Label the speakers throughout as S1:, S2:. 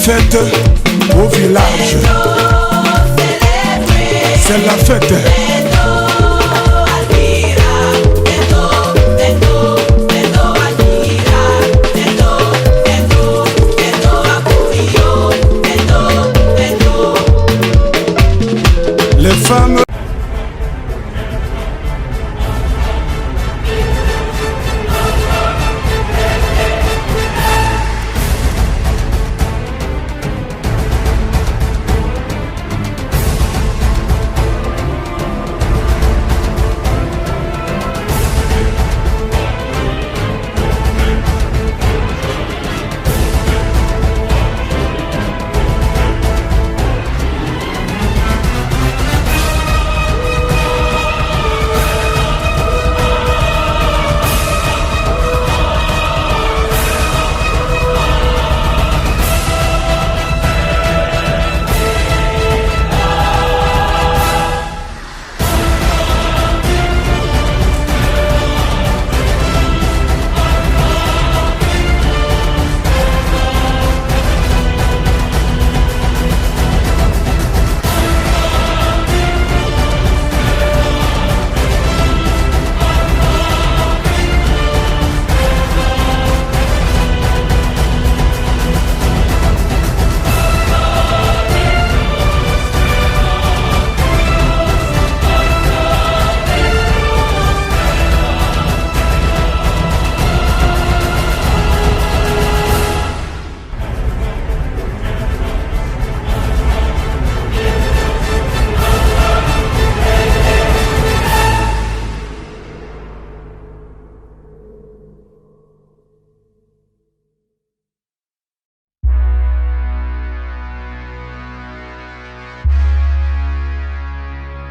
S1: fête au village. C'est la fête. Les femmes.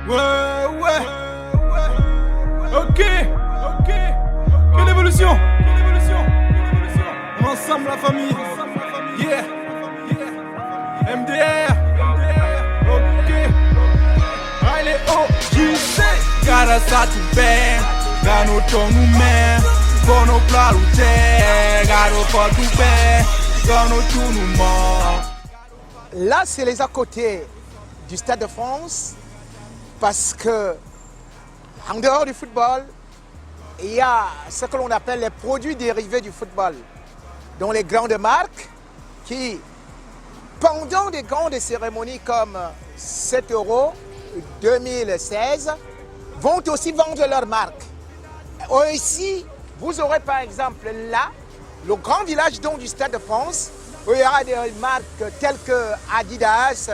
S1: Ouais. Ok. Quelle évolution. On est ensemble la famille. Yeah. MDR. Ok. Allez, oh, JC. Cara ça tout bem. Gano ton humain. Bono plalouté. Garo pas tout bem. Gano tout nous mort.
S2: Là, c'est les à côté du Stade de France. Parce que, en dehors du football, il y a ce que l'on appelle les produits dérivés du football, dont les grandes marques qui, pendant des grandes cérémonies comme 7 Euro 2016, vont aussi vendre leurs marques. Ici, vous aurez par exemple là, le grand village donc du Stade de France, où il y aura des marques telles que Adidas,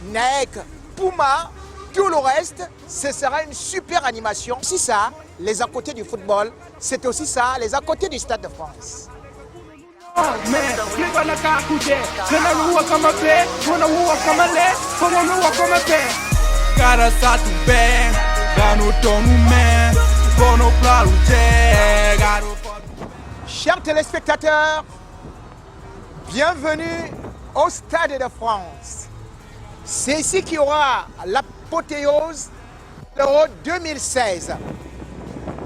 S2: Nike, Puma. Tout le reste, ce sera une super animation. C'est ça, les à côté du football, c'est aussi ça, les à côté du Stade de France. Chers téléspectateurs, bienvenue au Stade de France. C'est ici qu'il y aura l'apothéose de l'Euro 2016.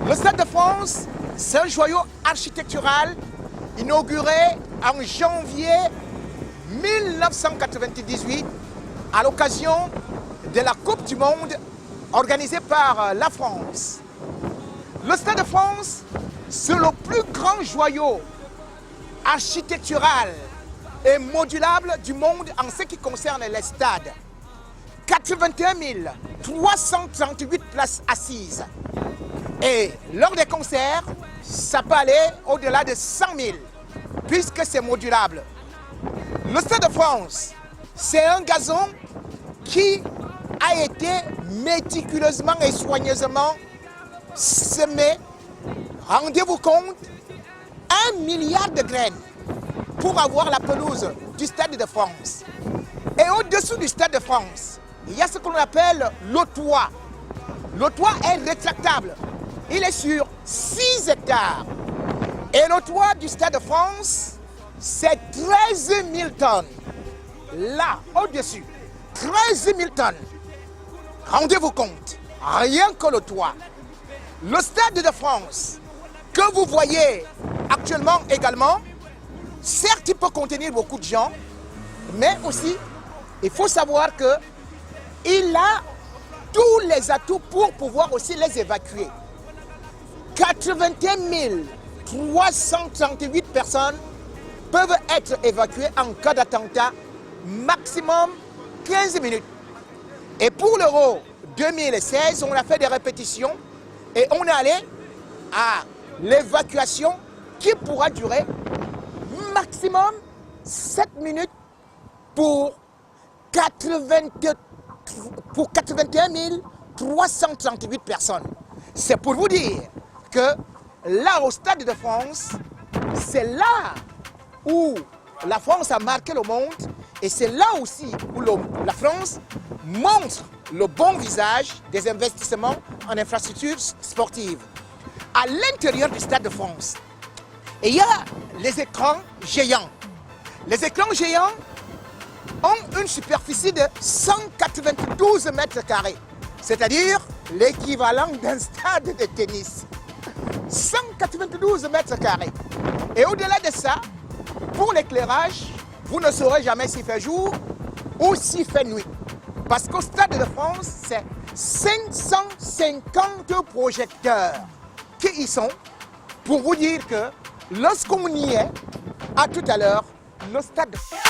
S2: Le Stade de France, c'est un joyau architectural inauguré en janvier 1998 à l'occasion de la Coupe du Monde organisée par la France. Le Stade de France, c'est le plus grand joyau architectural et modulable du monde en ce qui concerne les stades. 81 338 places assises. Et lors des concerts, ça peut aller au-delà de 100 000, puisque c'est modulable. Le Stade de France, c'est un gazon qui a été méticuleusement et soigneusement semé. Rendez-vous compte, 1 milliard de graines pour avoir la pelouse du Stade de France. Et au-dessous du Stade de France, il y a ce qu'on appelle le toit. Le toit est rétractable. Il est sur 6 hectares. Et le toit du Stade de France, c'est 13 000 tonnes. Là, au-dessus, 13 000 tonnes. Rendez-vous compte, rien que le toit. Le Stade de France, que vous voyez actuellement également, certes, il peut contenir beaucoup de gens, Mais aussi, il faut savoir qu'il a tous les atouts pour pouvoir aussi les évacuer. 81 338 personnes peuvent être évacuées en cas d'attentat, maximum 15 minutes. Et pour l'Euro 2016, on a fait des répétitions et on est allé à l'évacuation qui pourra durer maximum 7 minutes pour 81 338 personnes. C'est pour vous dire que là, au Stade de France, c'est là où la France a marqué le monde et c'est là aussi où la France montre le bon visage des investissements en infrastructures sportives. À l'intérieur du Stade de France, il y a les écrans géants. Les écrans géants ont une superficie de 192 mètres carrés, c'est-à-dire l'équivalent d'un stade de tennis. 192 mètres carrés. Et au-delà de ça, pour l'éclairage, vous ne saurez jamais s'il fait jour ou s'il fait nuit. Parce qu'au Stade de France, c'est 550 projecteurs qui y sont pour vous dire que lorsqu'on y est, à tout à l'heure, le Stade de France.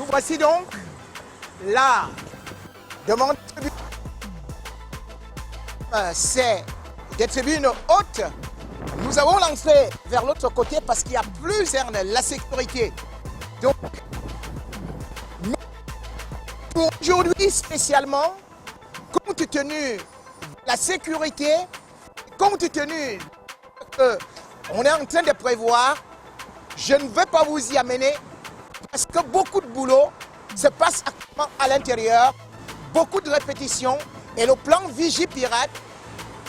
S2: Voici donc là, de mon tribune, c'est des tribunes hautes. Nous avons lancé vers l'autre côté parce qu'il y a plus la sécurité. Donc, pour aujourd'hui spécialement, compte tenu de la sécurité, compte tenu qu'on est en train de prévoir, je ne vais pas vous y amener. Parce que beaucoup de boulot se passe actuellement à l'intérieur, beaucoup de répétitions et le plan Vigipirate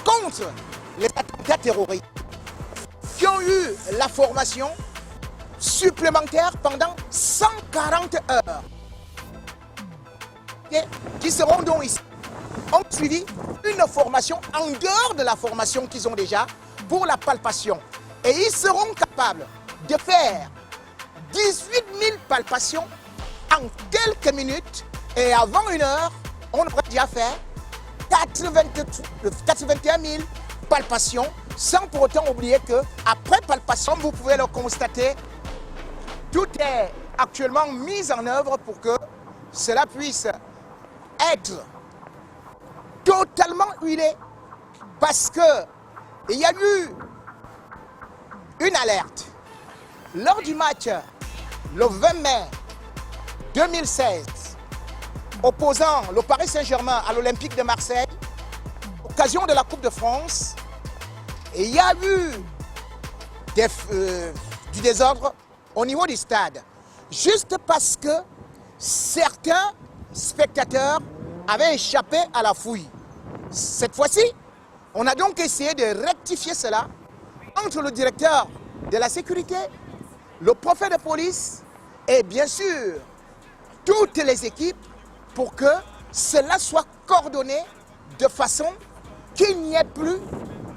S2: contre les attentats terroristes qui ont eu la formation supplémentaire pendant 140 heures et qui seront donc ici, ont suivi une formation en dehors de la formation qu'ils ont déjà pour la palpation. Et ils seront capables de faire 18 000 palpations en quelques minutes et avant une heure, on aurait déjà fait 81 000 palpations sans pour autant oublier qu'après palpation, vous pouvez le constater, tout est actuellement mis en œuvre pour que cela puisse être totalement huilé parce qu'il y a eu une alerte lors du match le 20 mai 2016, opposant le Paris Saint-Germain à l'Olympique de Marseille, occasion de la Coupe de France, et il y a eu du désordre au niveau du stade, juste parce que certains spectateurs avaient échappé à la fouille. Cette fois-ci, on a donc essayé de rectifier cela entre le directeur de la sécurité, le préfet de police et bien sûr toutes les équipes pour que cela soit coordonné de façon qu'il n'y ait plus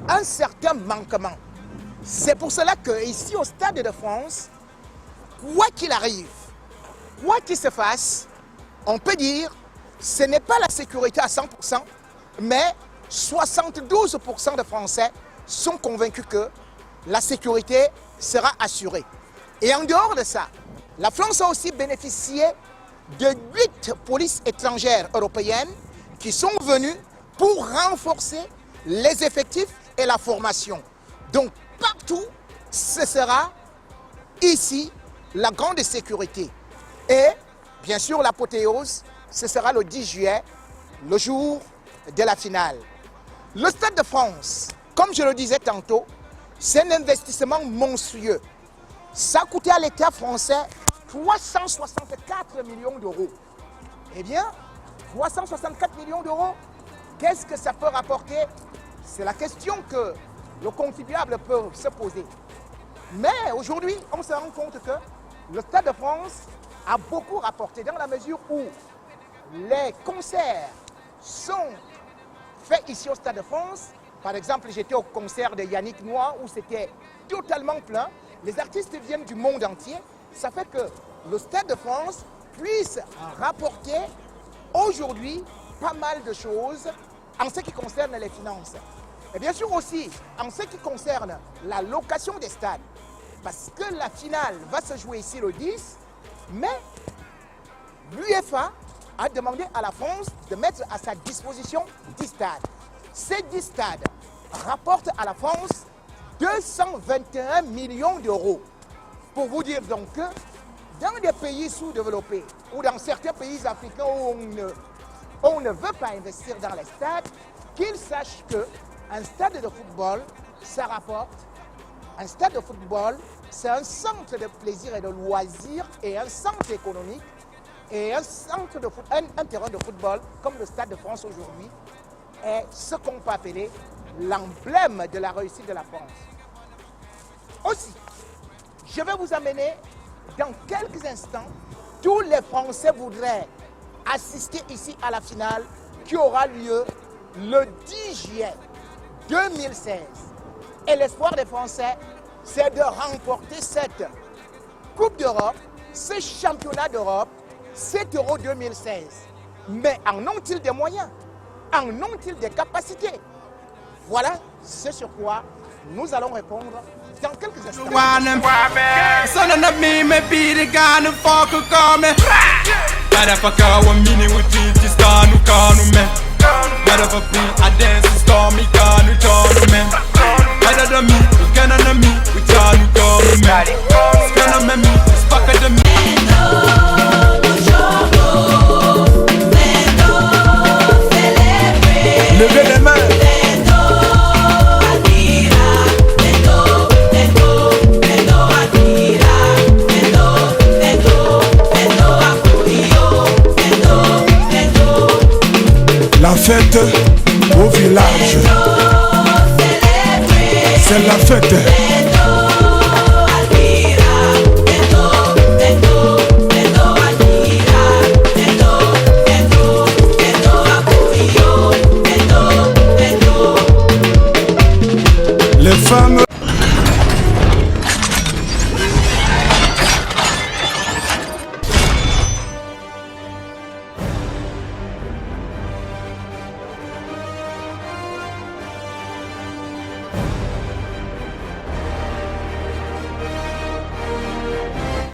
S2: un certain manquement. C'est pour cela qu'ici au Stade de France, quoi qu'il arrive, quoi qu'il se fasse, on peut dire ce n'est pas la sécurité à 100%, mais 72% de Français sont convaincus que la sécurité sera assurée. Et en dehors de ça, la France a aussi bénéficié de 8 polices étrangères européennes qui sont venues pour renforcer les effectifs et la formation. Donc partout, ce sera ici la grande sécurité. Et bien sûr, l'apothéose, ce sera le 10 juillet, le jour de la finale. Le Stade de France, comme je le disais tantôt, c'est un investissement monstrueux. Ça a coûté à l'État français 364 millions d'euros. Eh bien, 364 millions d'euros, qu'est-ce que ça peut rapporter C'est la question que le contribuable peut se poser. Mais aujourd'hui, on se rend compte que le Stade de France a beaucoup rapporté dans la mesure où les concerts sont faits ici au Stade de France. Par exemple, j'étais au concert de Yannick Noah où c'était totalement plein. Les artistes viennent du monde entier. Ça fait que le Stade de France puisse rapporter aujourd'hui pas mal de choses en ce qui concerne les finances. Et bien sûr aussi en ce qui concerne la location des stades. Parce que la finale va se jouer ici le 10, mais l'UEFA a demandé à la France de mettre à sa disposition 10 stades. Ces 10 stades rapportent à la France 221 millions d'euros. Pour vous dire donc que dans des pays sous-développés ou dans certains pays africains où on ne veut pas investir dans les stades, qu'ils sachent qu'un stade de football, ça rapporte. Un stade de football, c'est un centre de plaisir et de loisirs et un centre économique et un centre de un terrain de football comme le Stade de France aujourd'hui est ce qu'on peut appeler l'emblème de la réussite de la France. Aussi, je vais vous amener dans quelques instants, tous les Français voudraient assister ici à la finale qui aura lieu le 10 juillet 2016. Et l'espoir des Français, c'est de remporter cette Coupe d'Europe, ce championnat d'Europe, cet Euro 2016. Mais en ont-ils des moyens? En ont-ils des capacités? Voilà ce sur quoi nous allons répondre dans quelques instants.
S1: Levez les mains. La fête au village, c'est la fête. Les femmes